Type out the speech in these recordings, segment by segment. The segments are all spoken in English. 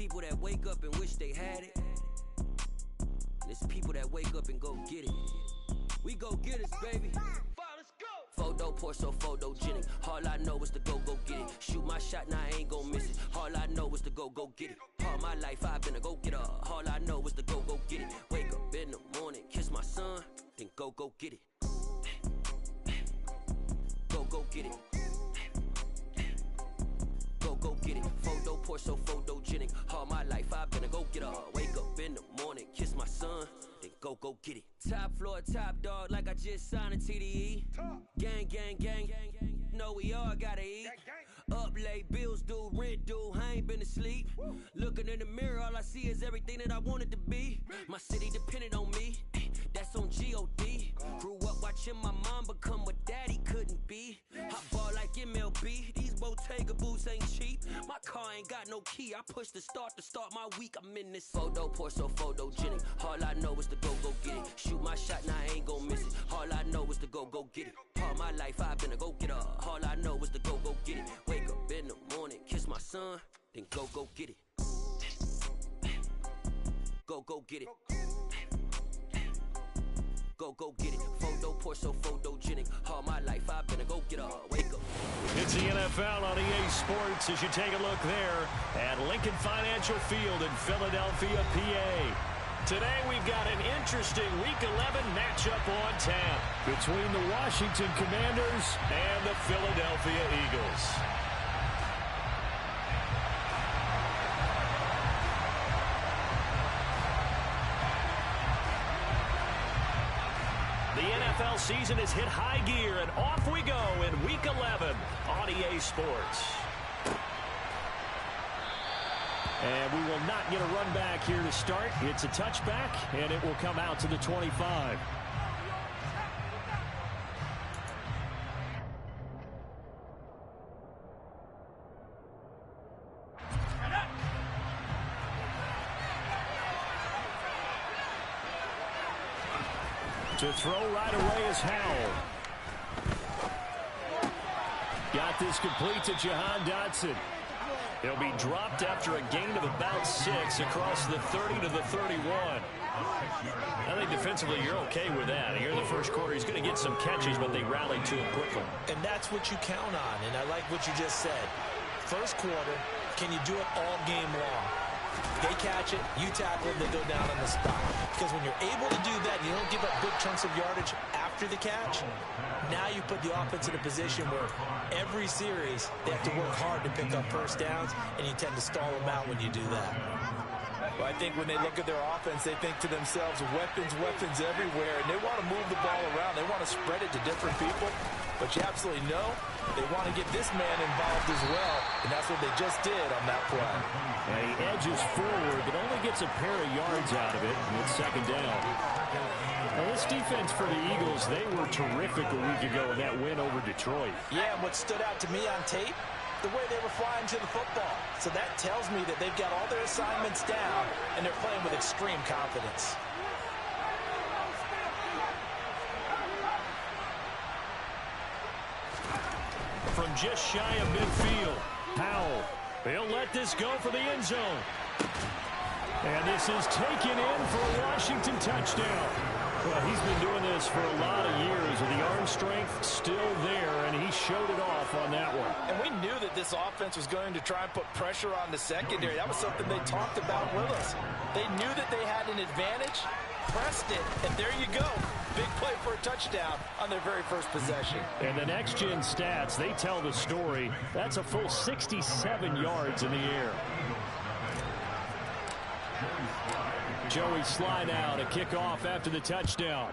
people that wake up and wish they had it. And it's people that wake up and go get it. We go get it, baby. Let's go. Photo pour so photogenic. All I know is to go get it. Shoot my shot, now I ain't gon' miss it. All I know is to go get it. All my life I've been a go-getter. All I know is to go get it. Wake up in the morning, kiss my son, then go get it. Go get it. Go get it. Photo pour so photogenic. All my life I've been a go-getter. Wake up in the morning, kiss my son, then go get it. Top floor, top dog, like I just signed a TDE. Gang. Know we all gotta eat. Up late, bills due, rent due, I ain't been asleep. Looking in the mirror, all I see is everything that I wanted to be. My city depended on me, that's on G.O.D. Grew up watching my mom become what daddy couldn't be. I ball like MLB, these Bottega boots ain't cheap. My car ain't got no key, I push the start to start my week. I'm in this photo pour so photogenic. All I know is to go get it. Shoot my shot, now I ain't gon' miss it. All I know is to go get it. All my life I've been a go-getter. All I know is to go get it. Wake up in the morning, kiss my son, then go get it. Go get it. Go get it. Photo pour so photogenic. All my life I've been a go-getter. Wake up. It's the NFL on EA Sports as you take a look there at Lincoln Financial Field in Philadelphia, PA. Today we've got an interesting Week 11 matchup on tap between the Washington Commanders and the Philadelphia Eagles. The NFL season has hit high gear, and off we go in Week 11 on EA Sports. And we will not get a run back here to start. It's a touchback, and it will come out to the 25. To throw right away is Howell. Got this complete to Jahan Dotson. He'll be dropped after a gain of about 6 across the 30 to the 31. I think defensively you're okay with that. Here in the first quarter, he's going to get some catches, but they rallied to him quickly. And that's what you count on, and I like what you just said. First quarter, can you do it all game long? They catch it, you tackle it, they go down on the spot. Because when you're able to do that, you don't give up big chunks of yardage after the catch. Now you put the offense in a position where every series they have to work hard to pick up first downs, and you tend to stall them out when you do that. Well, I think when they look at their offense, they think to themselves, weapons everywhere, and they want to move the ball around. They want to spread it to different people. But you absolutely know they want to get this man involved as well, and that's what they just did on that play. And he edges forward, but only gets a pair of yards out of it, and it's second down. Now, this defense for the Eagles, they were terrific a week ago in that win over Detroit. Yeah, and what stood out to me on tape, the way they were flying to the football. So that tells me that they've got all their assignments down, and they're playing with extreme confidence. From just shy of midfield, Powell. He'll let this go for the end zone. And this is taken in for a Washington touchdown. Well, he's been doing this for a lot of years, with the arm strength still there, and he showed it off on that one. And we knew that this offense was going to try and put pressure on the secondary. That was something they talked about with us. They knew that they had an advantage, pressed it, and there you go. Big play for a touchdown on their very first possession. And the next-gen stats, they tell the story. That's a full 67 yards in the air. Joey slide out, a kickoff after the touchdown.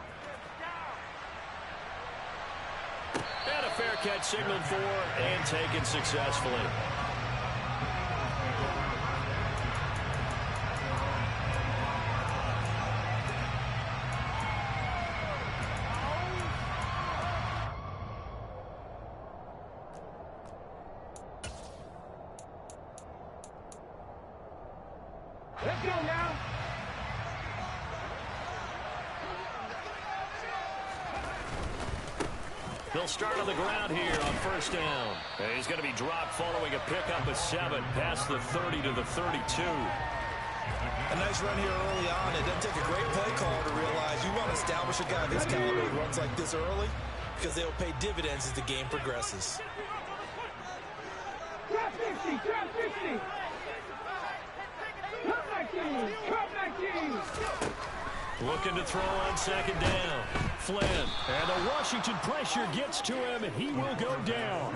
And a fair catch signaled for and taken successfully. Let's go now. They'll He'll start on the ground here on first down. And he's going to be dropped following a pickup of 7 past the 30 to the 32. A nice run here early on. It doesn't take a great play caller to realize you want to establish a guy this caliber who runs like this early because they'll pay dividends as the game progresses. Drop 50, drop 50. Come back in, come back in. Looking to throw on second down. Flynn. And the Washington pressure gets to him, and he will go down.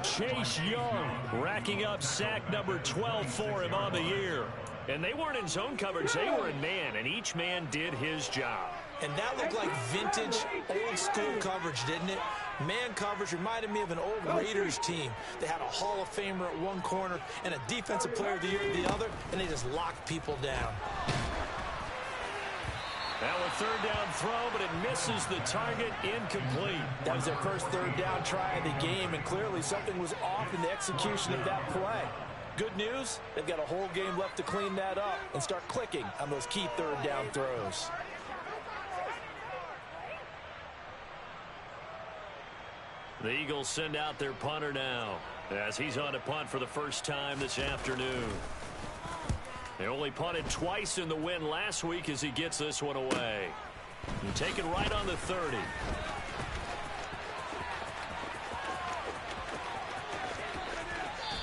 Chase Young racking up sack number 12 for him on the year. And they weren't in zone coverage, they were in man, and each man did his job. And that looked like vintage, old-school coverage, didn't it? Man coverage reminded me of an old Raiders team. They had a Hall of Famer at one corner and a Defensive Player of the Year at the other, and they just locked people down. Now a third down throw, but it misses the target, incomplete. That was their first third down try of the game, and clearly something was off in the execution of that play. Good news, they've got a whole game left to clean that up and start clicking on those key third down throws. The Eagles send out their punter now as he's on a punt for the first time this afternoon. They only punted twice in the win last week as he gets this one away. And taken right on the 30.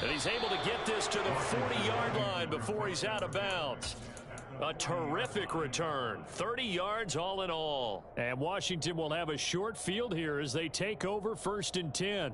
And he's able to get this to the 40-yard line before he's out of bounds. A terrific return. 30 yards all in all. And Washington will have a short field here as they take over 1st and 10.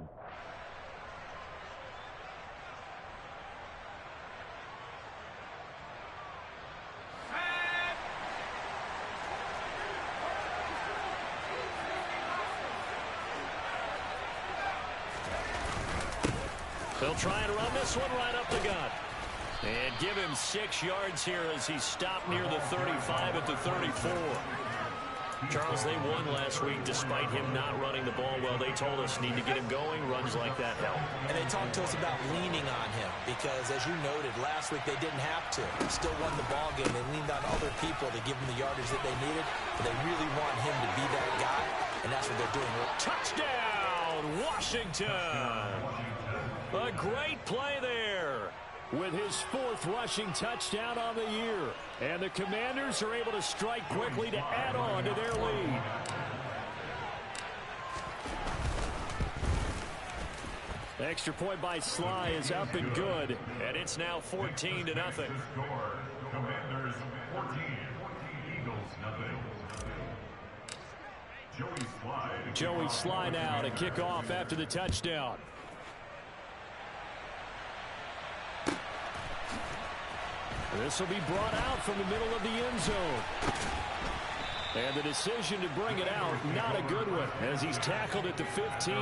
They'll try and run this one right up the gut. And give him 6 yards here as he stopped near the 35 at the 34. Charles, they won last week despite him not running the ball well. They told us need to get him going. Runs like that help. And they talked to us about leaning on him because, as you noted, last week they didn't have to. Still won the ball game. They leaned on other people to give him the yardage that they needed. But they really want him to be that guy, and that's what they're doing. Touchdown, Washington! A great play there with his 4th rushing touchdown on the year. And the Commanders are able to strike quickly to add on to their lead. Extra point by Sly is up and good. And it's now 14-0. Commanders 14, Eagles nothing. Joey Sly now to kick off after the touchdown. This will be brought out from the middle of the end zone. And the decision to bring it out, not a good one, as he's tackled at the 15.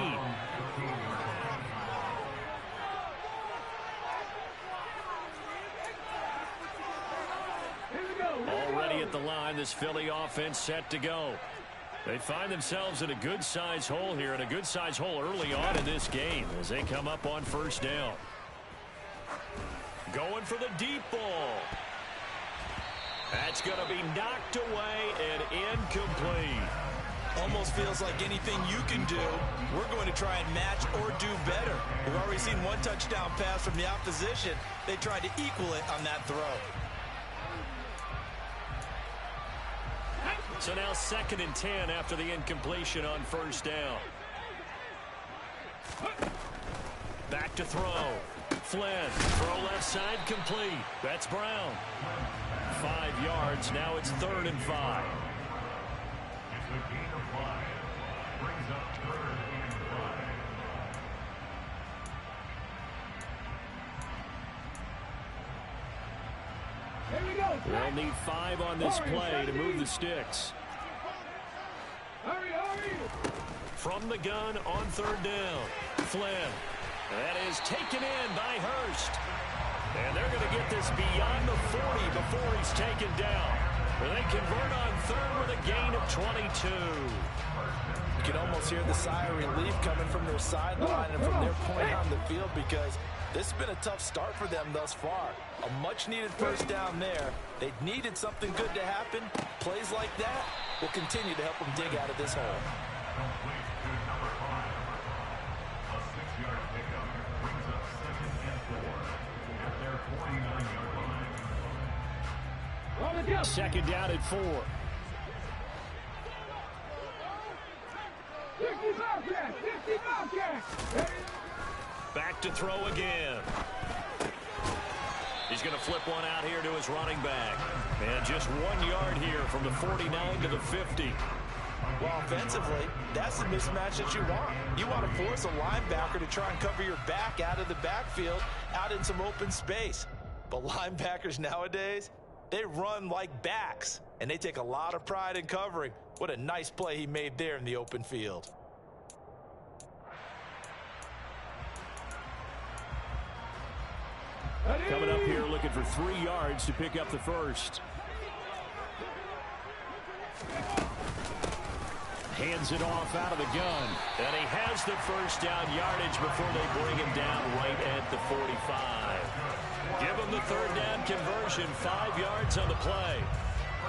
Already at the line, this Philly offense set to go. They find themselves in a good-sized hole here, and a good-sized hole early on in this game as they come up on first down. Going for the deep ball. That's going to be knocked away and incomplete. Almost feels like anything you can do, we're going to try and match or do better. We've already seen one touchdown pass from the opposition. They tried to equal it on that throw. So now 2nd and 10 after the incompletion on first down. Back to throw. Flynn, throw left side, complete. That's Brown. 5 yards, now it's 3rd and 5. It's a gain of 5. Brings up 3rd and 5. Here we go. They'll need 5 on this play to move the sticks. Hurry, hurry. From the gun on 3rd down. Flynn. That is taken in by Hurst. And they're going to get this beyond the 40 before he's taken down. They convert on 3rd with a gain of 22. You can almost hear the sigh of relief coming from their sideline and from their point on the field because this has been a tough start for them thus far. A much-needed first down there. They needed something good to happen. Plays like that will continue to help them dig out of this hole. Complete to number 5. Second down at 4. 50 Bobcats! 50 Bobcats! Back to throw again. He's going to flip one out here to his running back. And just 1 yard here from the 49 to the 50. Well, offensively, that's the mismatch that you want. You want to force a linebacker to try and cover your back out of the backfield, out in some open space. But linebackers nowadays, they run like backs, and they take a lot of pride in covering. What a nice play he made there in the open field. Coming up here looking for 3 yards to pick up the first. Hands it off out of the gun. And he has the first down yardage before they bring him down right at the 45. Give him the third down conversion, 5 yards on the play.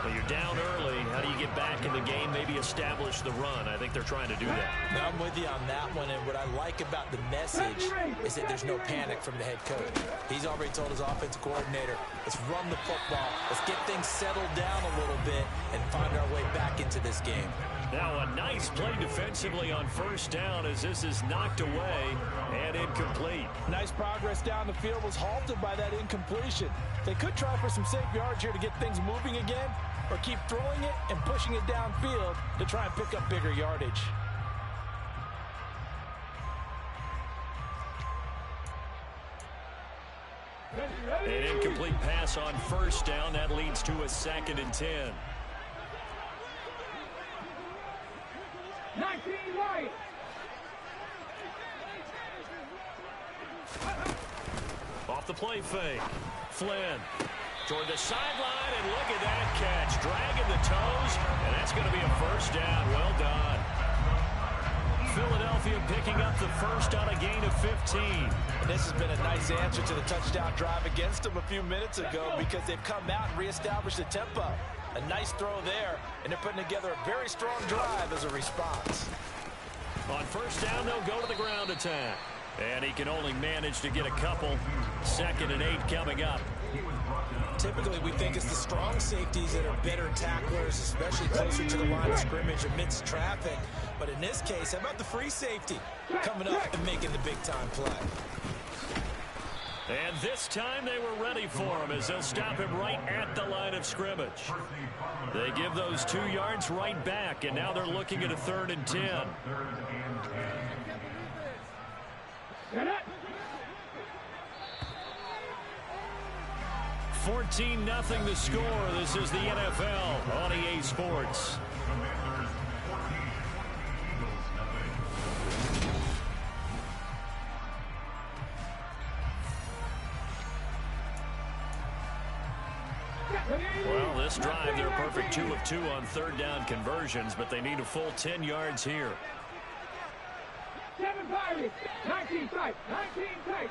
Well, you're down early. How do you get back in the game, maybe establish the run? I think they're trying to do that. Now, I'm with you on that one, and what I like about the message is that there's no panic from the head coach. He's already told his offensive coordinator, let's run the football, let's get things settled down a little bit and find our way back into this game. Now a nice play defensively on first down as this is knocked away and incomplete. Nice progress down the field was halted by that incompletion. They could try for some safe yards here to get things moving again, or keep throwing it and pushing it downfield to try and pick up bigger yardage. An incomplete pass on first down. That leads to a 2nd and 10. 19 right. Off the play fake. Flynn toward the sideline, and look at that catch. Dragging the toes, and that's going to be a first down. Well done. Philadelphia picking up the first on a gain of 15. And this has been a nice answer to the touchdown drive against them a few minutes ago because they've come out and reestablished the tempo. A nice throw there, and they're putting together a very strong drive as a response. On first down, they'll go to the ground attack. And he can only manage to get a couple. 2nd and 8 coming up. Typically, we think it's the strong safeties that are better tacklers, especially closer to the line of scrimmage amidst traffic. But in this case, how about the free safety coming up and making the big-time play? And this time they were ready for him as they'll stop him right at the line of scrimmage. They give those 2 yards right back, and now they're looking at a 3rd and 10. 14-0 the score. This is the NFL on EA Sports. Well, this drive, they're perfect 2 of 2 on third down conversions, but they need a full 10 yards here. 7 Pirates, 19 tight, 19 tight.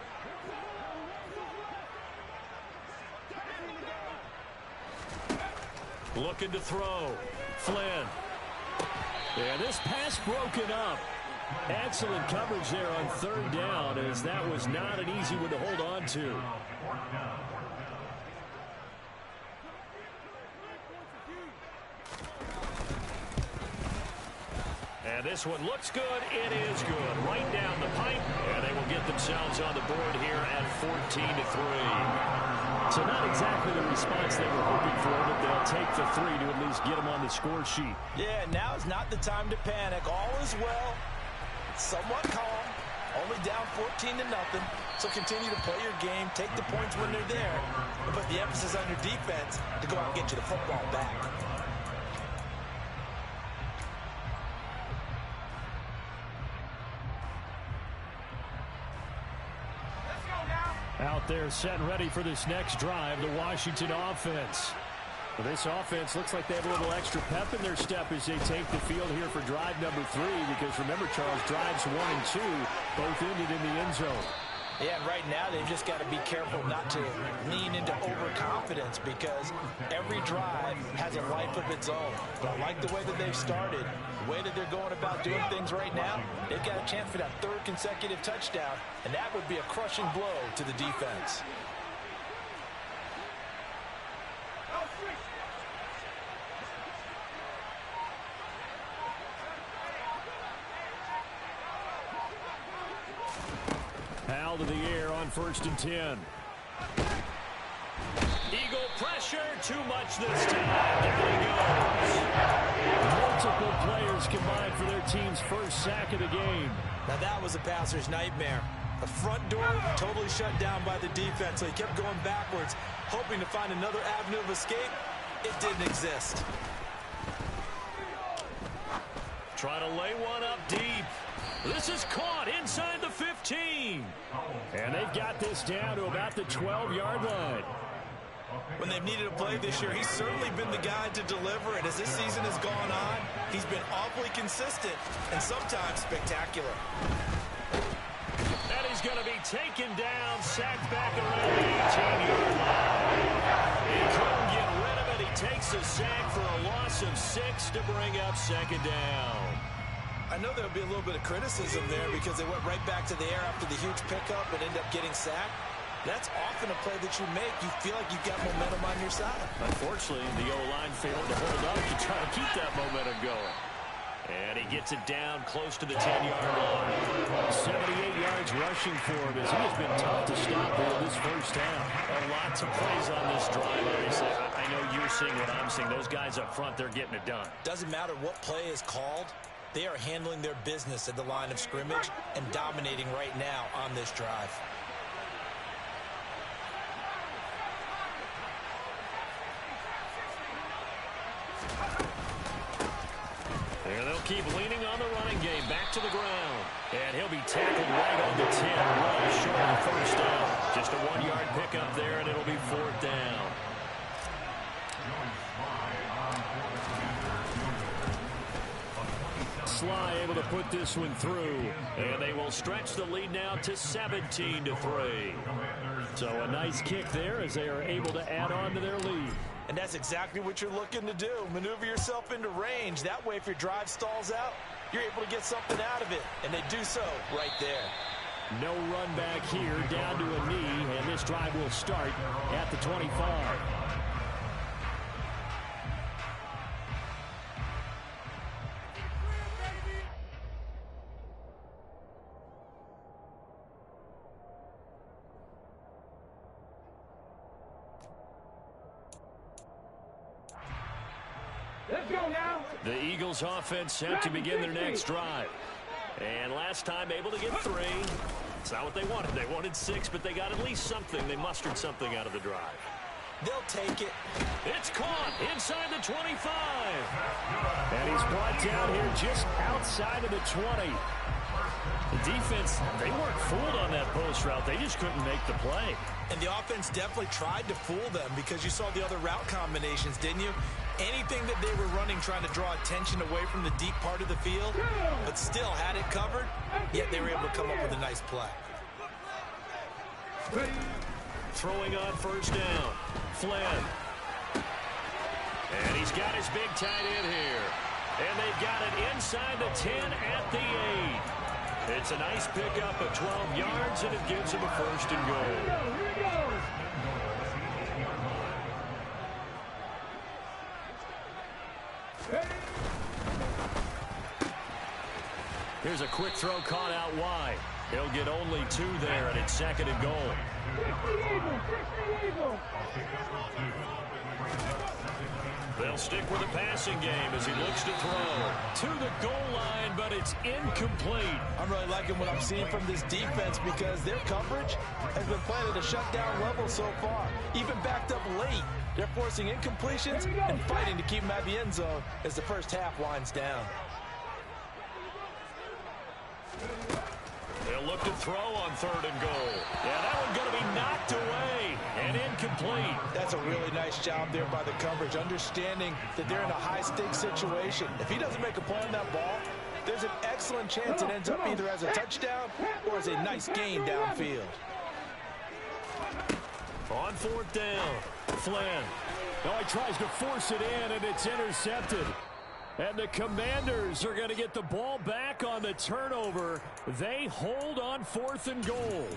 Looking to throw. Flynn. Yeah, this pass broken up. Excellent coverage there on third down, as that was not an easy one to hold on to. And this one looks good. It is good. Right down the pipe. And they will get themselves on the board here at 14-3. So not exactly the response they were hoping for, but they'll take the 3 to at least get them on the score sheet. Yeah, now is not the time to panic. All is well. Somewhat calm. Only down 14-0. So continue to play your game. Take the points when they're there. And put the emphasis on your defense to go out and get you the football back. Out there set and ready for this next drive, the Washington offense. Well, this offense looks like they have a little extra pep in their step as they take the field here for drive number 3, because remember, Charles, drives 1 and 2 both ended in the end zone. Yeah, and right now they've just got to be careful not to lean into overconfidence, because every drive has a life of its own. But I like the way that they've started, the way that they're going about doing things right now. They've got a chance for that 3rd consecutive touchdown, and that would be a crushing blow to the defense. the air on 1st and 10. Eagle pressure, too much this time. Down he goes. Multiple players combined for their team's first sack of the game. Now that was a passer's nightmare. The front door totally shut down by the defense, so he kept going backwards, hoping to find another avenue of escape. It didn't exist. Trying to lay one up deep. This is caught inside the 15. And they've got this down to about the 12-yard line. When they've needed a play this year, he's certainly been the guy to deliver. And as this season has gone on, he's been awfully consistent and sometimes spectacular. And he's going to be taken down, sacked back around the 18-yard line. He couldn't get rid of it. He takes a sack for a loss of 6 to bring up 2nd down. I know there'll be a little bit of criticism there because they went right back to the air after the huge pickup and ended up getting sacked. That's often a play that you make. You feel like you've got momentum on your side. Unfortunately, the O-line failed to hold up to try to keep that momentum going. And he gets it down close to the 10-yard line. 78 yards rushing for him as he has been tough to stop here this first half. Lots of plays on this drive, obviously. I know you're seeing what I'm seeing. Those guys up front, they're getting it done. Doesn't matter what play is called. They are handling their business at the line of scrimmage and dominating right now on this drive. There they'll keep leaning on the running game. Back to the ground. And he'll be tackled right on the 10. Well short of the first down. Just a 1-yard pickup there, and it'll be 4th down. Sly able to put this one through. And they will stretch the lead now to 17-3. So a nice kick there as they are able to add on to their lead. And that's exactly what you're looking to do. Maneuver yourself into range. That way, if your drive stalls out, you're able to get something out of it. And they do so right there. No run back here, down to a knee, and this drive will start at the 25. Let's go now. The Eagles offense set to begin their next drive. And last time able to get 3. It's not what they wanted. They wanted 6, but they got at least something. They mustered something out of the drive. They'll take it. It's caught inside the 25. And he's brought down here just outside of the 20. The defense, they weren't fooled on that post route. They just couldn't make the play. And the offense definitely tried to fool them because you saw the other route combinations, didn't you? Anything that they were running trying to draw attention away from the deep part of the field, but still had it covered, yet they were able to come up with a nice play. Throwing on first down, Flynn. And he's got his big tight end here. And they've got it inside the 10 at the 8. It's a nice pickup of 12 yards, and it gives him a 1st and goal. Here's a quick throw caught out wide. He'll get only 2 there, and it's 2nd and goal. They'll stick with the passing game as he looks to throw to the goal line, but it's incomplete. I'm really liking what I'm seeing from this defense because their coverage has been playing at a shutdown level so far. Even backed up late, they're forcing incompletions and fighting to keep them at the end zone as the first half winds down. They'll look to throw on 3rd and goal. Yeah, that one's going to be knocked away and incomplete. That's a really nice job there by the coverage, understanding that they're in a high-stakes situation. If he doesn't make a play on that ball, there's an excellent chance it ends up either as a touchdown or as a nice gain downfield. On 4th down, Flynn. Oh, he tries to force it in, and it's intercepted. And the Commanders are going to get the ball back on the turnover. They hold on 4th and goal.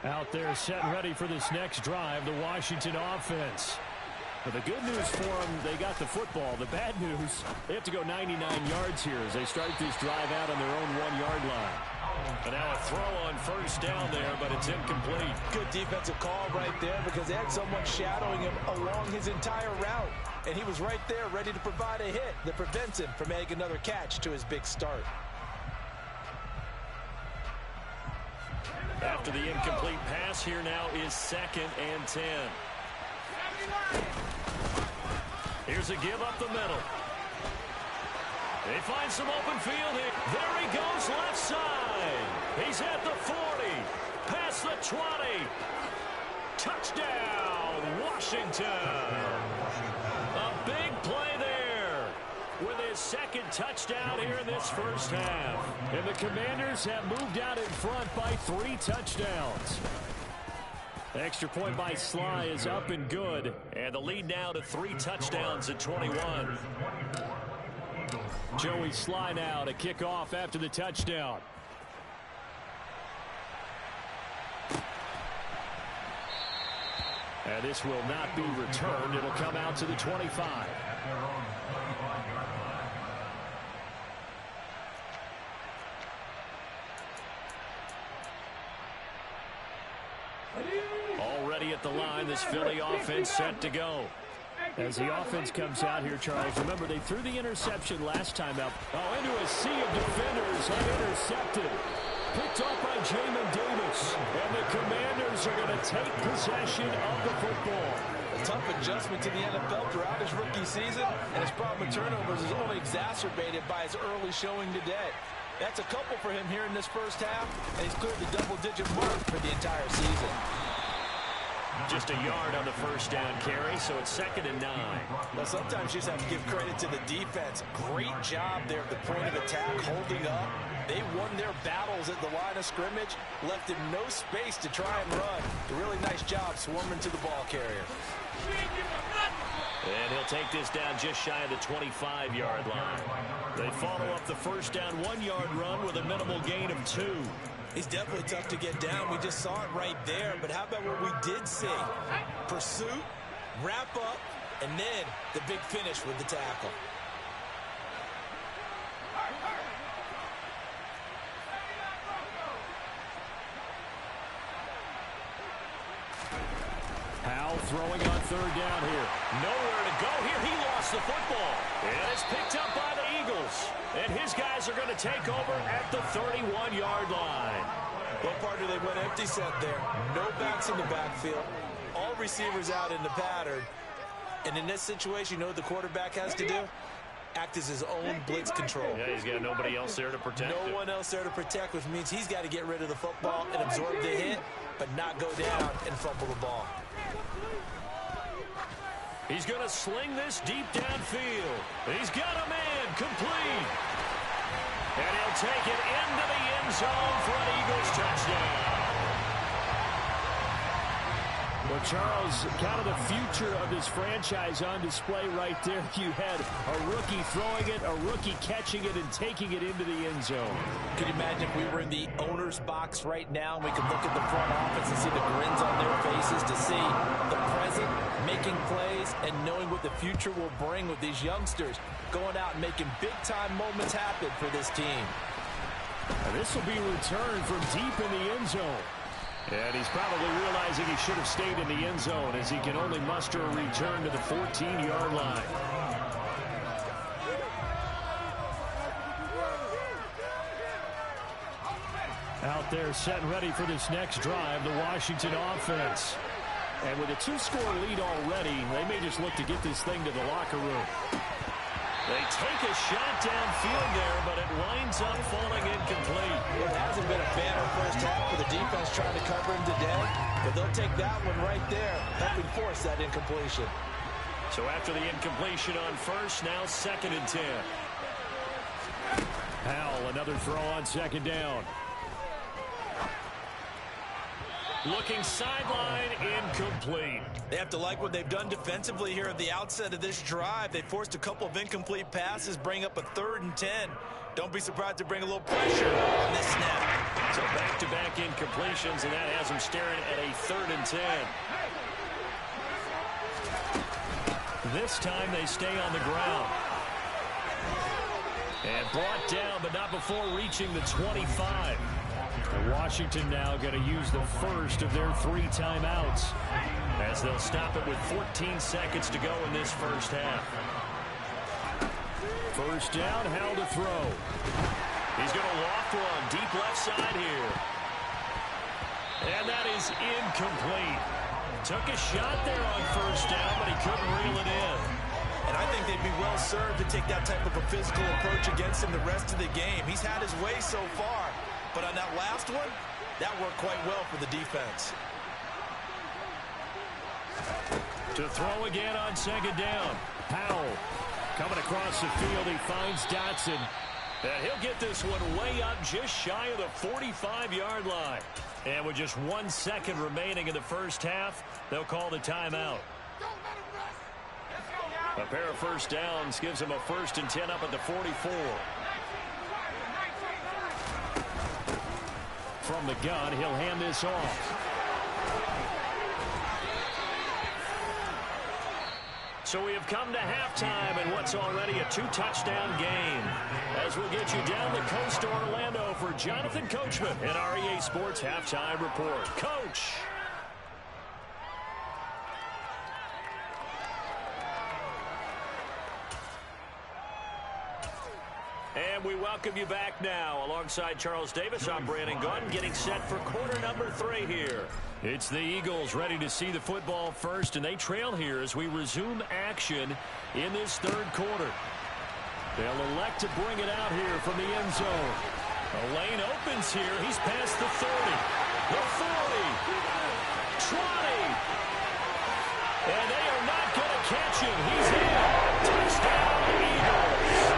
Out there set and ready for this next drive, the Washington offense. But the good news for them, they got the football. The bad news, they have to go 99 yards here as they start this drive out on their own 1-yard line. And now a throw on first down there, but it's incomplete. Good defensive call right there because they had someone shadowing him along his entire route. And he was right there ready to provide a hit that prevents him from making another catch to his big start. After the incomplete pass, here now is 2nd and 10. Here's a give up the middle. They find some open field here. There he goes left side. He's at the 40. Past the 20. Touchdown, Washington. A big play there with his 2nd touchdown here in this first half. And the Commanders have moved out in front by 3 touchdowns. The extra point by Sly is up and good. And the lead now to 3 touchdowns at 21. Joey Sly now to kick off after the touchdown. And this will not be returned. It'll come out to the 25. Already at the line, this Philly offense set to go. As the offense comes out here, Charles, remember they threw the interception last time out. Oh, into a sea of defenders, unintercepted. Picked off by Jamin Davis. And the Commanders are going to take possession of the football. A tough adjustment to the NFL throughout his rookie season, and his problem with turnovers is only exacerbated by his early showing today. That's a couple for him here in this first half, and he's cleared the double-digit mark for the entire season. Just a yard on the first down carry, so it's 2nd and 9. Well, sometimes you just have to give credit to the defense. Great job there at the point of attack, holding up. They won their battles at the line of scrimmage, left him no space to try and run. A really nice job swarming to the ball carrier. And he'll take this down just shy of the 25-yard line. They follow up the first down 1-yard run with a minimal gain of 2. He's definitely tough to get down. We just saw it right there. But how about what we did see? Pursuit, wrap up, and then the big finish with the tackle. Powell throwing on 3rd down here. Nowhere to go here. He lost the football. And it's picked up by the Eagles. And his guys are going to take over at the 31-yard line. Well, partner, they went empty set there. No backs in the backfield. All receivers out in the pattern. And in this situation, you know what the quarterback has to do? Act as his own blitz control. Yeah, he's got nobody else there to protect him. No one else there to protect, which means he's got to get rid of the football and absorb the hit, but not go down and fumble the ball. He's going to sling this deep downfield. He's got a man complete. And he'll take it into the end zone for an Eagles touchdown. Well, Charles, kind of the future of this franchise on display right there. You had a rookie throwing it, a rookie catching it, and taking it into the end zone. Could you imagine if we were in the owner's box right now and we could look at the front office and see the grins on their faces, to see the present making plays and knowing what the future will bring with these youngsters going out and making big-time moments happen for this team. And this will be returned from deep in the end zone. And he's probably realizing he should have stayed in the end zone as he can only muster a return to the 14-yard line. Out there set and ready for this next drive, the Washington offense. And with a 2-score lead already, they may just look to get this thing to the locker room. They take a shot downfield there, but it winds up falling incomplete. Well, it hasn't been a banner first half for the defense trying to cover him today, but they'll take that one right there, helping force that incompletion. So after the incompletion on first, now 2nd and 10. Powell, another throw on 2nd down. Looking sideline, incomplete. They have to like what they've done defensively here at the outset of this drive. They forced a couple of incomplete passes, bring up a 3rd and 10. Don't be surprised to bring a little pressure on this snap. So back-to-back incompletions, and that has them staring at a 3rd and 10. This time they stay on the ground. And brought down, but not before reaching the 25. And Washington now going to use the first of their 3 timeouts, as they'll stop it with 14 seconds to go in this first half. First down, Howell to throw. He's going to loft one deep left side here. And that is incomplete. Took a shot there on first down, but he couldn't reel it in. And I think they'd be well served to take that type of a physical approach against him the rest of the game. He's had his way so far, but on that last one, that worked quite well for the defense. To throw again on second down. Howell coming across the field. He finds Dotson. And he'll get this one way up just shy of the 45-yard line. And with just 1 second remaining in the first half, they'll call the timeout. A pair of first downs gives him a 1st and 10 up at the 44. From the gun, he'll hand this off. So we have come to halftime in what's already a 2-touchdown game, as we'll get you down the coast to Orlando for Jonathan Coachman in our EA Sports Halftime Report. Coach! And we welcome you back now. Alongside Charles Davis, I'm Brandon Gunn, getting set for quarter number 3 here. It's the Eagles ready to see the football first, and they trail here as we resume action in this third quarter. They'll elect to bring it out here from the end zone. A lane opens here. He's past the 30, the 40, 20. And they are not going to catch him. He's in. Touchdown, Eagles.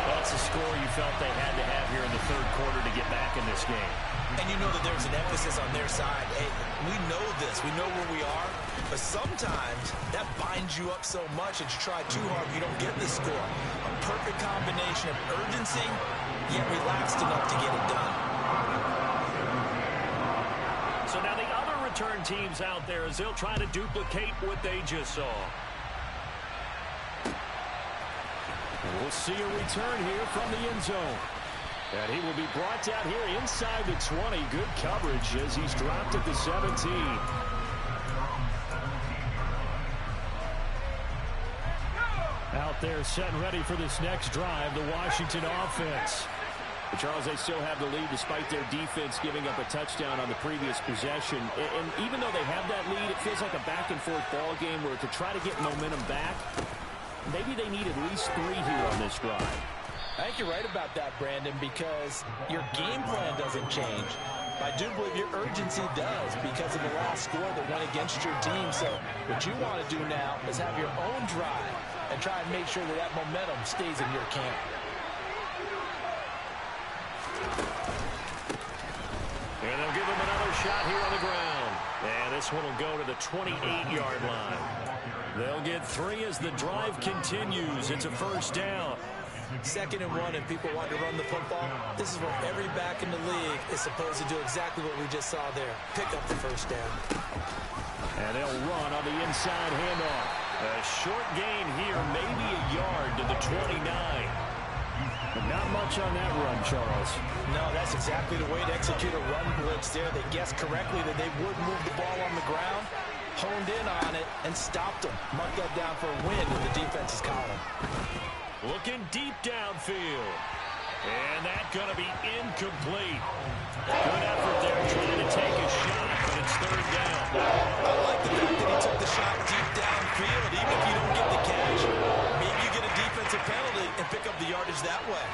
That's a score you felt they had to have here in the third quarter to get back in this game. And you know that there's an emphasis on their side. Hey, we know this. We know where we are. But sometimes that binds you up so much that you try too hard, you don't get the score. A perfect combination of urgency, yet relaxed enough to get it done. So now the other return teams out there, as they'll try to duplicate what they just saw. We'll see a return here from the end zone. And he will be brought down here inside the 20. Good coverage as he's dropped at the 17. Out there set and ready for this next drive, the Washington offense. But Charles, they still have the lead despite their defense giving up a touchdown on the previous possession. And even though they have that lead, it feels like a back-and-forth ball game where to try to get momentum back, maybe they need at least 3 here on this drive. I think you're right about that, Brandon, because your game plan doesn't change. I do believe your urgency does because of the last score that went against your team. So what you want to do now is have your own drive and try and make sure that that momentum stays in your camp. And they'll give him another shot here on the ground. And this one will go to the 28-yard line. They'll get 3 as the drive continues. It's a first down. 2nd and 1, and people want to run the football. This is where every back in the league is supposed to do exactly what we just saw there. Pick up the first down. And they'll run on the inside handoff. A short gain here, maybe a yard to the 29. But not much on that run, Charles. No, that's exactly the way to execute a run blitz there. They guessed correctly that they would move the ball on the ground, honed in on it, and stopped them. Mark that down for a win in the defense's column. Looking deep downfield. And that's going to be incomplete. Good effort there trying to take a shot, but it's third down. I like the fact that he took the shot deep downfield, even if you don't get the catch. Maybe you get a defensive penalty and pick up the yardage that way.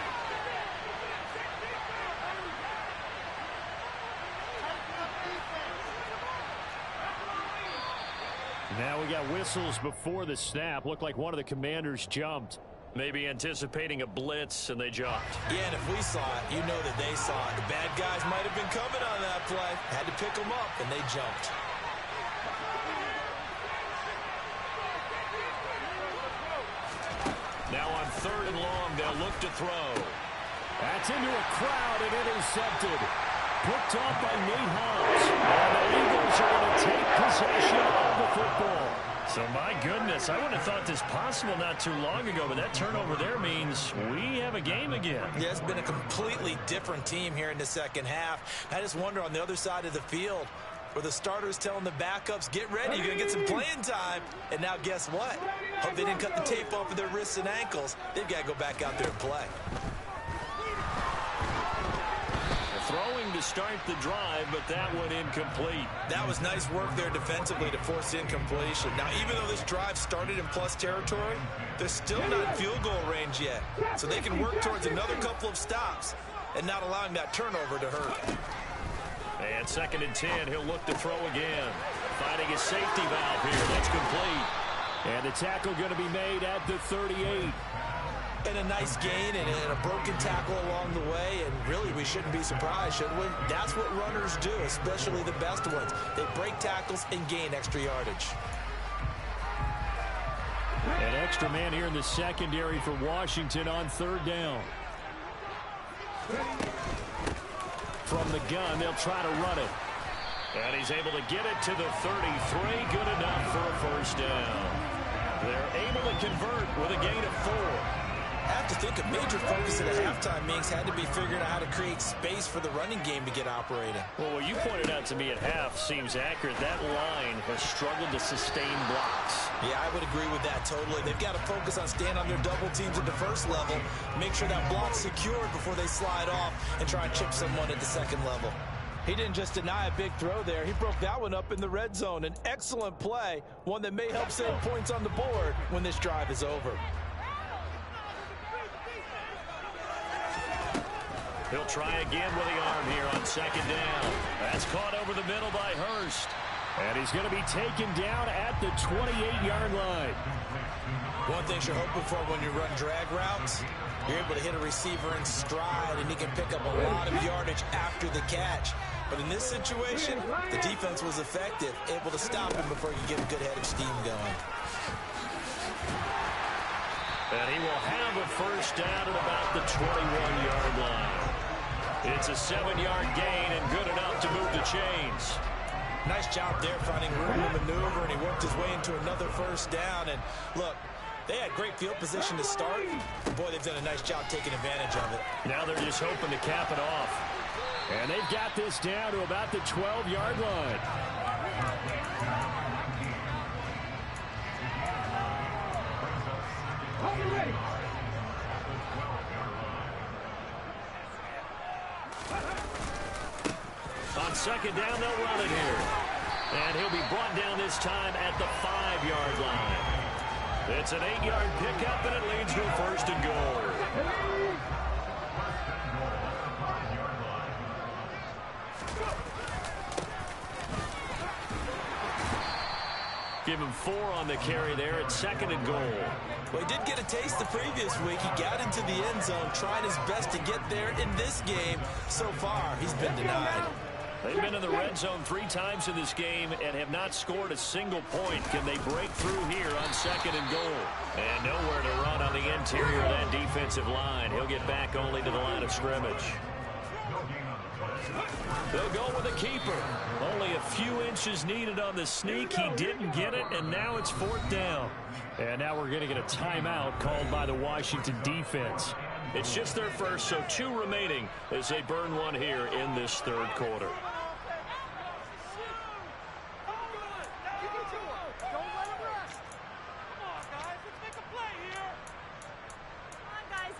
Now we got whistles before the snap. Looked like one of the commanders jumped. Maybe anticipating a blitz, and they jumped. Yeah, and if we saw it, you know that they saw it. The bad guys might have been coming on that play. Had to pick them up, and they jumped. Now on 3rd and long, they'll look to throw. That's into a crowd and intercepted. Picked off by Nate Hobbs. And the Eagles are going to take possession of the football. So, my goodness, I wouldn't have thought this possible not too long ago, but that turnover there means we have a game again. Yeah, it's been a completely different team here in the second half. I just wonder on the other side of the field where the starters telling the backups, get ready, you're going to get some playing time. And now guess what? Hope they didn't cut the tape off of their wrists and ankles. They've got to go back out there and play. Throwing to start the drive, but that one incomplete. That was nice work there defensively to force incompletion. Now, even though this drive started in plus territory, they're still not in field goal range yet. So they can work towards another couple of stops and not allowing that turnover to hurt. And 2nd and 10, he'll look to throw again. Finding his safety valve here. That's complete. And the tackle going to be made at the 38. And a nice gain and a broken tackle along the way, and really we shouldn't be surprised, should we? That's what runners do, especially the best ones. They break tackles and gain extra yardage. An extra man here in the secondary for Washington on 3rd down. From the gun, they'll try to run it. And he's able to get it to the 33. Good enough for a 1st down. They're able to convert with a gain of 4. I have to think a major focus at the halftime, Minks, had to be figuring out how to create space for the running game to get operating. Well, what you pointed out to me at half seems accurate. That line has struggled to sustain blocks. Yeah, I would agree with that totally. They've got to focus on staying on their double teams at the first level, make sure that block's secured before they slide off and try and chip someone at the second level. He didn't just deny a big throw there. He broke that one up in the red zone. An excellent play, one that may help save points on the board when this drive is over. He'll try again with the arm here on 2nd down. That's caught over the middle by Hurst. And he's going to be taken down at the 28-yard line. One thing you're hoping for when you run drag routes, you're able to hit a receiver in stride, and he can pick up a lot of yardage after the catch. But in this situation, the defense was effective, able to stop him before you get a good head of steam going. And he will have a 1st down at about the 21-yard line. It's a 7-yard gain and good enough to move the chains. Nice job there finding room to maneuver, and he worked his way into another 1st down. And look, they had great field position to start. Boy, they've done a nice job taking advantage of it. Now they're just hoping to cap it off. And they've got this down to about the 12-yard line. On 2nd down, they'll run it here. And he'll be brought down this time at the 5-yard line. It's an 8-yard pickup, and it leads to a 1st and goal. Give him 4 on the carry there at 2nd and goal. Well, he did get a taste the previous week. He got into the end zone, trying his best to get there. In this game, so far, he's been denied. They've been in the red zone 3 times in this game and have not scored a single point. Can they break through here on 2nd and goal? And nowhere to run on the interior of that defensive line. He'll get back only to the line of scrimmage. They'll go with a keeper. Only a few inches needed on the sneak. He didn't get it, and now it's 4th down. And now we're going to get a timeout called by the Washington defense. It's just their first, so 2 remaining as they burn one here in this 3rd quarter.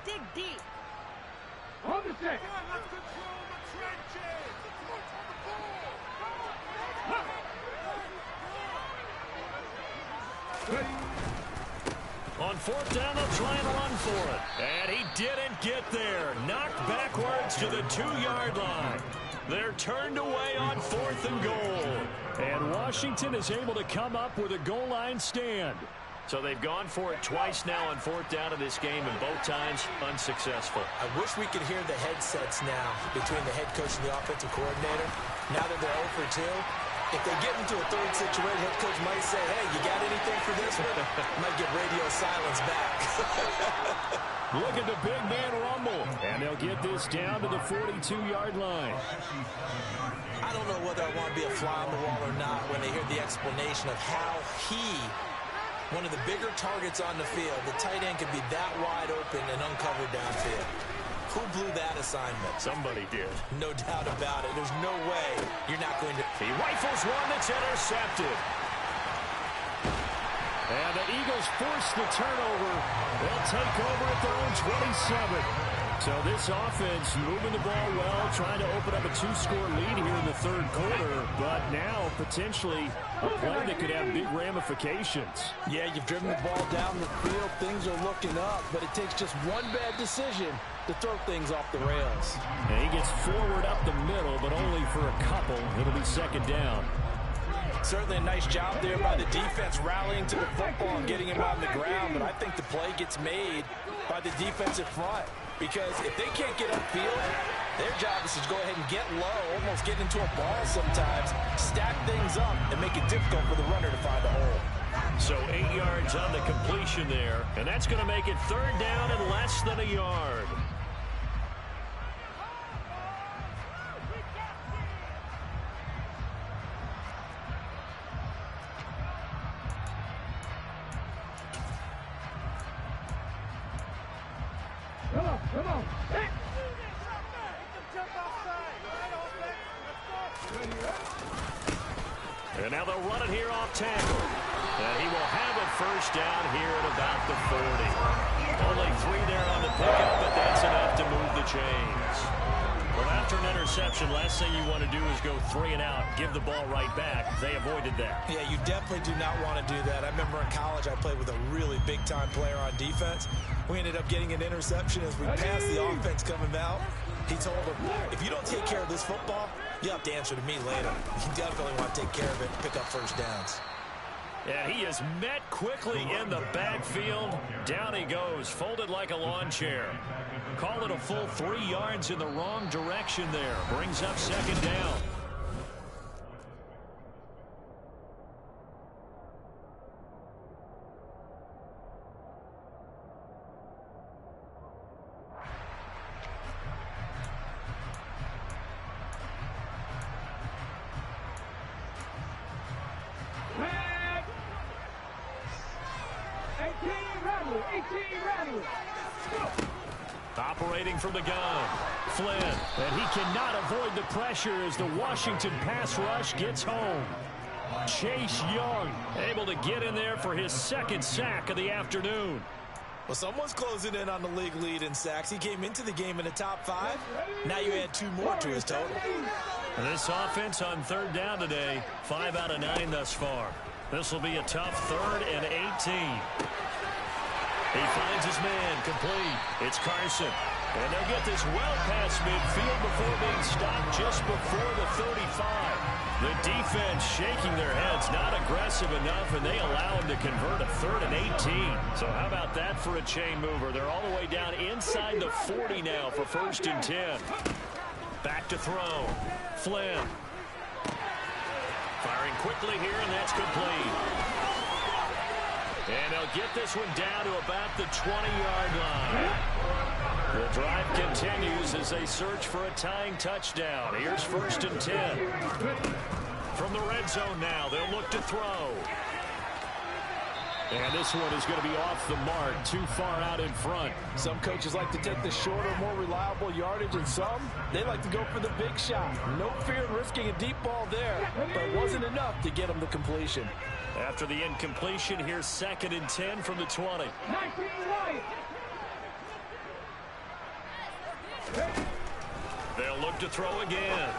Dig deep. On the set. On 4th down, they'll try and run for it. And he didn't get there. Knocked backwards to the 2-yard line. They're turned away on 4th and goal. And Washington is able to come up with a goal line stand. So they've gone for it twice now on 4th down in this game, and both times unsuccessful. I wish we could hear the headsets now between the head coach and the offensive coordinator. Now that they're 0 for 2, if they get into a 3rd situation, head coach might say, hey, you got anything for this one? Might get radio silence back. Look at the big man rumble. And they'll get this down to the 42-yard line. I don't know whether I want to be a fly on the wall or not when they hear the explanation of how he one of the bigger targets on the field. The tight end can be that wide open and uncovered downfield. Who blew that assignment? Somebody did. No doubt about it. There's no way you're not going to... He rifles one that's intercepted. And the Eagles force the turnover. They'll take over at their own 27. So this offense moving the ball well, trying to open up a 2-score lead here in the third quarter, but now potentially a play that could have big ramifications. Yeah, you've driven the ball down the field. Things are looking up, but it takes just one bad decision to throw things off the rails. And he gets forward up the middle, but only for a couple. It'll be second down. Certainly a nice job there by the defense rallying to the football and getting him on the ground, but I think the play gets made by the defensive front. Because if they can't get upfield, their job is to go ahead and get low, almost get into a ball sometimes, stack things up, and make it difficult for the runner to find a hole. So 8 yards on the completion there, and that's going to make it third down and less than a yard. Come on. Hey. And now they'll run it here off tackle. And he will have a first down here at about the 40. Only 3 there on the pickup, but that's enough to move the chains. Well, after an interception, last thing you want to do is go 3 and out, give the ball right back. They avoided that. Yeah, you definitely do not want to do that. I remember in college I played with a really big-time player on defense. We ended up getting an interception as we passed the offense coming out. He told him, if you don't take care of this football, you have to answer to me later. You definitely want to take care of it and pick up first downs. And he is met quickly in the backfield. Down he goes, folded like a lawn chair. Call it a full 3 yards in the wrong direction there. Brings up second down. Operating from the gun, Flynn, and he cannot avoid the pressure as the Washington pass rush gets home. Chase Young able to get in there for his second sack of the afternoon. Well, someone's closing in on the league lead in sacks. He came into the game in the top 5. Now you add 2 more to his total. This offense on third down today, 5 out of 9 thus far. This will be a tough 3rd and 18. He finds his man complete. It's Carson. And they'll get this well past midfield before being stopped just before the 35. The defense shaking their heads, not aggressive enough, and they allow him to convert a 3rd and 18. So how about that for a chain mover? They're all the way down inside the 40 now for 1st and 10. Back to throw. Flynn. Firing quickly here, and that's complete. And they'll get this one down to about the 20-yard line. The drive continues as they search for a tying touchdown. Here's 1st and 10. From the red zone now, they'll look to throw. And this one is going to be off the mark, too far out in front. Some coaches like to take the shorter, more reliable yardage, and some, they like to go for the big shot. No fear in risking a deep ball there, but it wasn't enough to get them the completion. After the incompletion, here's 2nd and 10 from the 20. They'll look to throw again.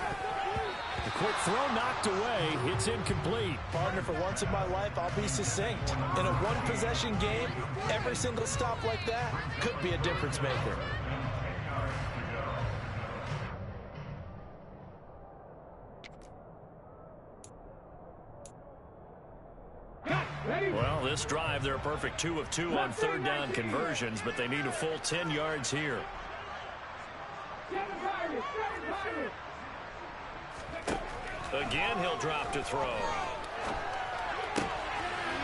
The quick throw knocked away. It's incomplete. Partner, for once in my life, I'll be succinct. In a one-possession game, every single stop like that could be a difference maker. Well, this drive, they're a perfect 2 of 2 on 3rd down conversions, but they need a full 10 yards here. Again, he'll drop to throw.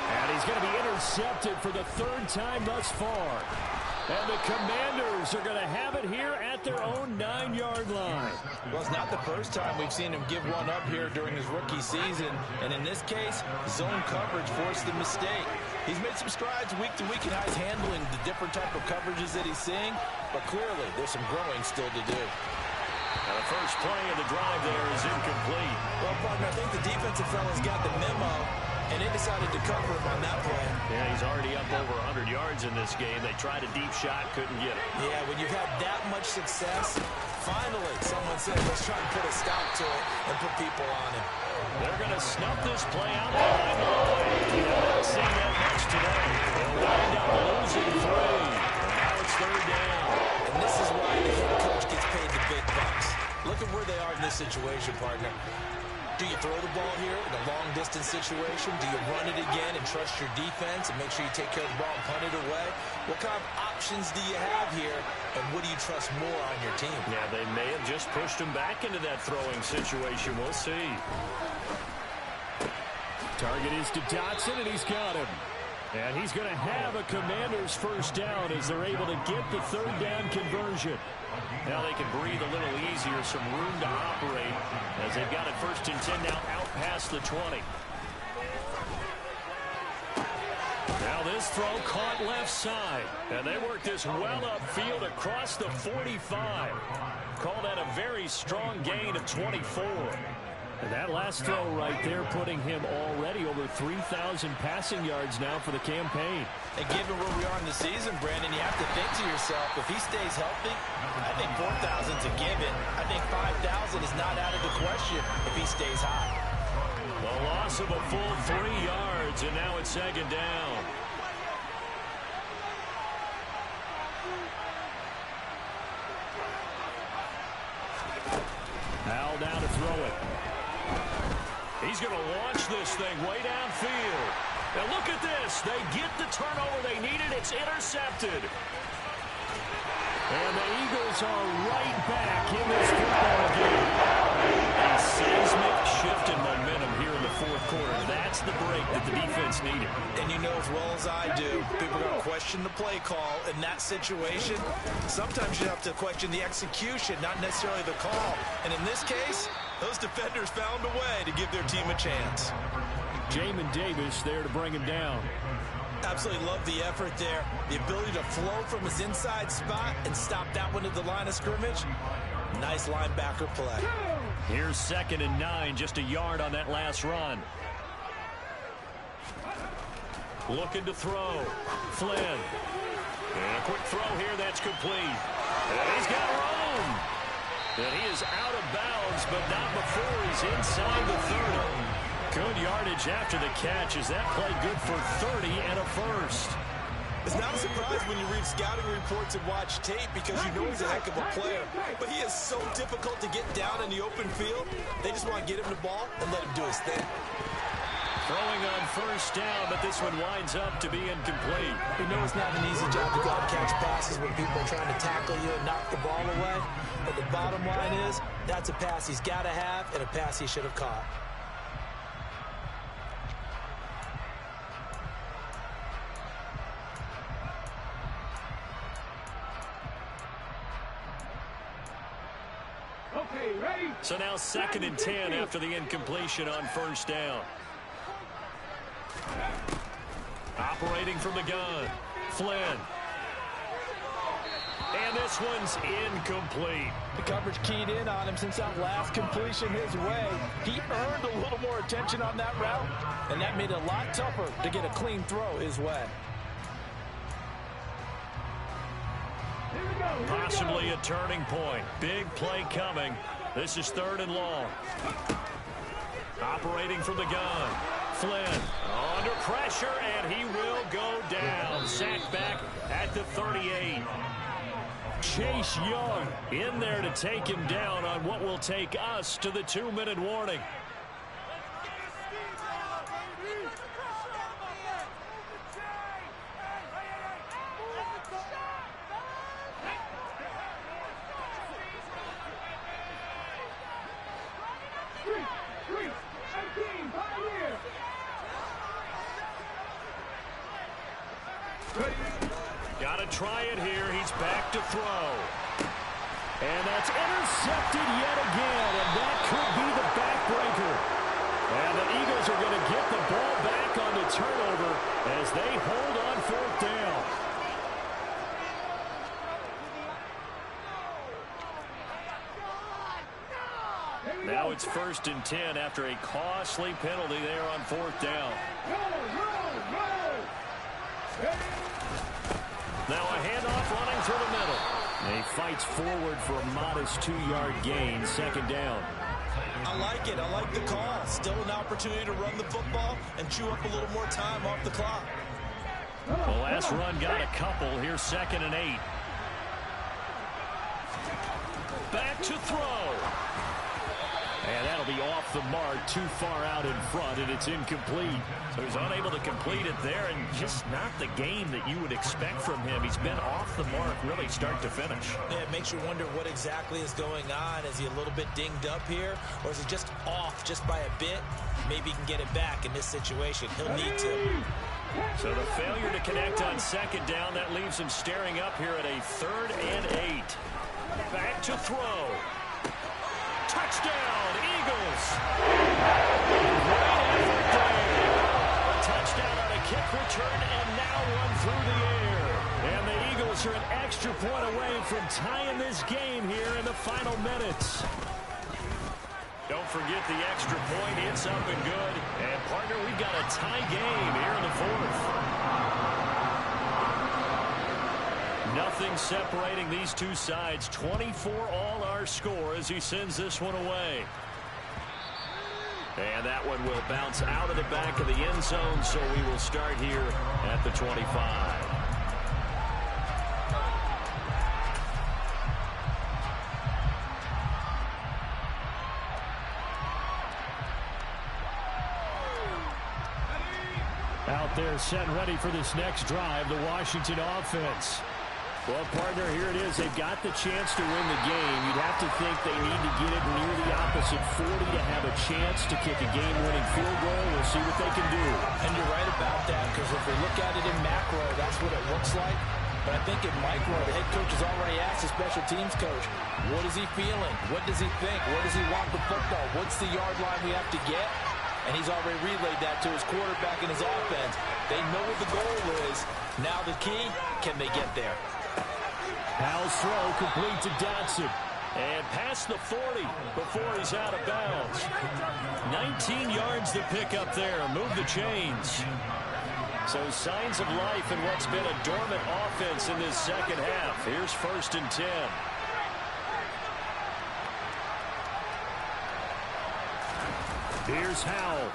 And he's going to be intercepted for the 3rd time thus far. And the Commanders are going to have it here at their own 9-yard line. Well, it's not the first time we've seen him give one up here during his rookie season. And in this case, zone coverage forced the mistake. He's made some strides week to week in how he's handling the different type of coverages that he's seeing, but clearly there's some growing still to do. Now the first play of the drive there is incomplete. Well, partner, I think the defensive fellas got the memo, and they decided to cover him on that play. Yeah, he's already up over 100 yards in this game. They tried a deep shot, couldn't get it. Yeah, when you've had that much success, finally someone said, let's try and put a stop to it and put people on him. They're going to snuff this play out behind the line. We have not seen that much today. They'll wind up losing 3. Now it's 3rd down. And this is why the head coach gets paid the big bucks. Look at where they are in this situation, partner. Do you throw the ball here in a long-distance situation? Do you run it again and trust your defense and make sure you take care of the ball and punt it away? What kind of options do you have here, and what do you trust more on your team? Yeah, they may have just pushed him back into that throwing situation. We'll see. Target is to Dotson, and he's got him. And he's going to have a Commanders first down as they're able to get the 3rd down conversion. Now they can breathe a little easier, some room to operate as they've got it 1st and 10 now out past the 20. Now this throw caught left side, and they work this well upfield across the 45. Call that a very strong gain of 24. And that last throw right there putting him already over 3,000 passing yards now for the campaign. And given where we are in the season, Brandon, you have to think to yourself, if he stays healthy, I think 4,000's a given. I think 5,000 is not out of the question if he stays high. The loss of a full 3 yards, and now it's 2nd down. Now down to throw it. He's going to launch this thing way downfield. Now look at this. They get the turnover they needed. It's intercepted. And the Eagles are right back in this football game. A seismic shift in momentum here in the 4th quarter. That's the break that the defense needed. And you know as well as I do, people are going to question the play call in that situation. Sometimes you have to question the execution, not necessarily the call. And in this case, those defenders found a way to give their team a chance. Jamin Davis there to bring him down. Absolutely love the effort there. The ability to flow from his inside spot and stop that one at the line of scrimmage. Nice linebacker play. Here's 2nd and 9, just a yard on that last run. Looking to throw. Flynn. And a quick throw here that's complete. And he's got room. And he is out of bounds, but not before he's inside the 30. Good yardage after the catch. Is that play good for 30 and a first? It's not a surprise when you read scouting reports and watch tape because you know he's a heck of a player. But he is so difficult to get down in the open field. They just want to get him the ball and let him do his thing. Throwing on 1st down, but this one winds up to be incomplete. We know it's not an easy job to go out and catch passes when people are trying to tackle you and knock the ball away. But the bottom line is, that's a pass he's got to have and a pass he should have caught. Okay, ready? So now 2nd and 10 after the incompletion on 1st down. Operating from the gun. Flynn. And this one's incomplete. The coverage keyed in on him since that last completion his way. He earned a little more attention on that route, and that made it a lot tougher to get a clean throw his way. Possibly a turning point. Big play coming. This is 3rd and long. Operating from the gun. Flynn under pressure, and he will go down. Sacked back at the 38. Chase Young in there to take him down on what will take us to the 2-minute warning. Got to try it here. He's back to throw. And that's intercepted yet again, and that could be the backbreaker. And the Eagles are going to get the ball back on the turnover as they hold on 4th down. Now it's 1st and 10 after a costly penalty there on 4th down. Now a handoff running through the middle. He fights forward for a modest 2-yard gain, 2nd down. I like it. I like the call. Still an opportunity to run the football and chew up a little more time off the clock. The last run got a couple. Here's 2nd and 8. Back to throw. And that'll be off the mark, too far out in front, and it's incomplete. So he's unable to complete it there, and just not the game that you would expect from him. He's been off the mark really start to finish. Yeah, it makes you wonder what exactly is going on. Is he a little bit dinged up here, or is he just off just by a bit? Maybe he can get it back in this situation. He'll need to. So the failure to connect on 2nd down, that leaves him staring up here at a 3rd and 8. Back to throw. Touchdown, Eagles! Great effort there. A touchdown on a kick return and now one through the air. And the Eagles are an extra point away from tying this game here in the final minutes. Don't forget the extra point. It's up and good. And, partner, we've got a tie game here in the 4th. Nothing separating these two sides. 24 all our score as he sends this one away. And that one will bounce out of the back of the end zone, so we will start here at the 25. Out there set and ready for this next drive, the Washington offense. Well, partner, here it is. They've got the chance to win the game. You'd have to think they need to get it near the opposite 40 to have a chance to kick a game-winning field goal. We'll see what they can do. And you're right about that, because if we look at it in macro, that's what it looks like. But I think in micro, the head coach has already asked the special teams coach, what is he feeling? What does he think? Where does he want the football? What's the yard line we have to get? And he's already relayed that to his quarterback and his offense. They know what the goal is. Now the key, can they get there? Howell's throw complete to Dotson. And past the 40 before he's out of bounds. 19 yards to pick up there. Move the chains. So signs of life in what's been a dormant offense in this second half. Here's 1st and 10. Here's Howell.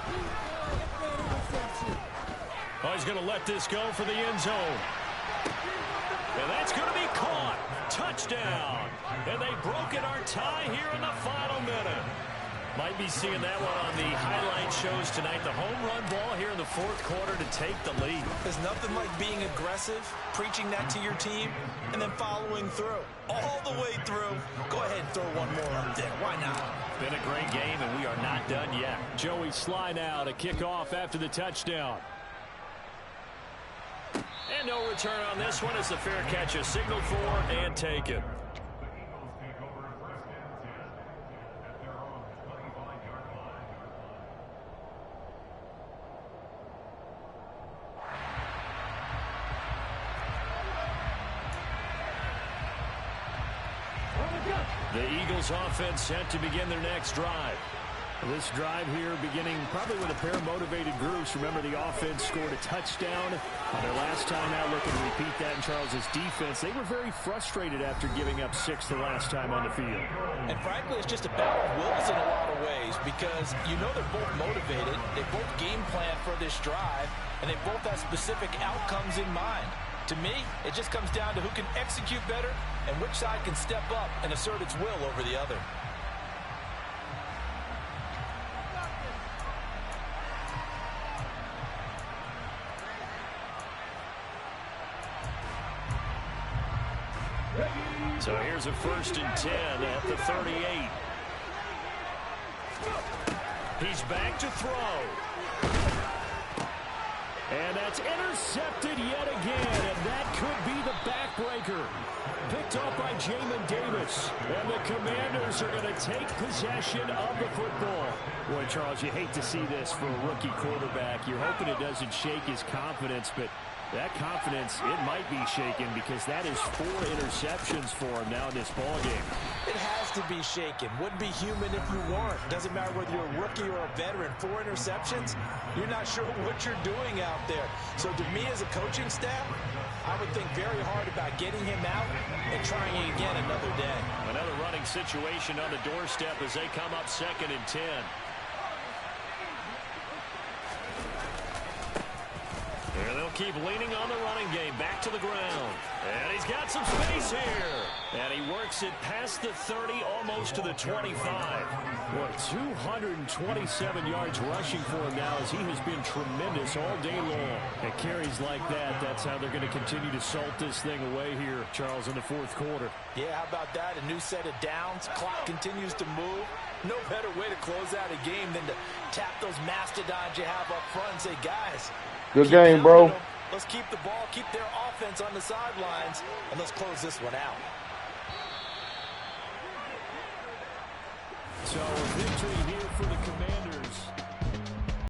Oh, he's going to let this go for the end zone. And that's going to be caught. Touchdown. And they've broken our tie here in the final minute. Might be seeing that one on the highlight shows tonight. The home run ball here in the 4th quarter to take the lead. There's nothing like being aggressive, preaching that to your team, and then following through. All the way through. Go ahead and throw one more up there. Why not? Been a great game, and we are not done yet. Joey Sly now to kick off after the touchdown. And no return on this one. It's a fair catch, a signal for, and take it. The Eagles offense set to begin their next drive. This drive here beginning probably with a pair of motivated groups. Remember, the offense scored a touchdown on their last time out. Looking to repeat that in Charles's defense. They were very frustrated after giving up 6 the last time on the field. And frankly, it's just a battle of wills in a lot of ways, because you know they're both motivated. They both game plan for this drive, and they both have specific outcomes in mind. To me, it just comes down to who can execute better and which side can step up and assert its will over the other. So here's a 1st and 10 at the 38. He's back to throw. And that's intercepted yet again, and that could be the backbreaker. Picked off by Jamin Davis. And the Commanders are going to take possession of the football. Boy, Charles, you hate to see this for a rookie quarterback. You're hoping it doesn't shake his confidence, but that confidence, it might be shaken because that is 4 interceptions for him now in this ballgame. It has to be shaken. Wouldn't be human if you weren't. Doesn't matter whether you're a rookie or a veteran. 4 interceptions, you're not sure what you're doing out there. So to me as a coaching staff, I would think very hard about getting him out and trying again another day. Another running situation on the doorstep as they come up 2nd and 10. And they'll keep leaning on the running game. Back to the ground. And he's got some space here. And he works it past the 30, almost to the 25. Boy, 227 yards rushing for him now as he has been tremendous all day long. And carries like that, that's how they're going to continue to salt this thing away here, Charles, in the 4th quarter. Yeah, how about that? A new set of downs. Clock continues to move. No better way to close out a game than to tap those mastodons you have up front and say, guys, good game, bro. Let's keep the ball, keep their offense on the sidelines, and let's close this one out. So a victory here for the Commanders.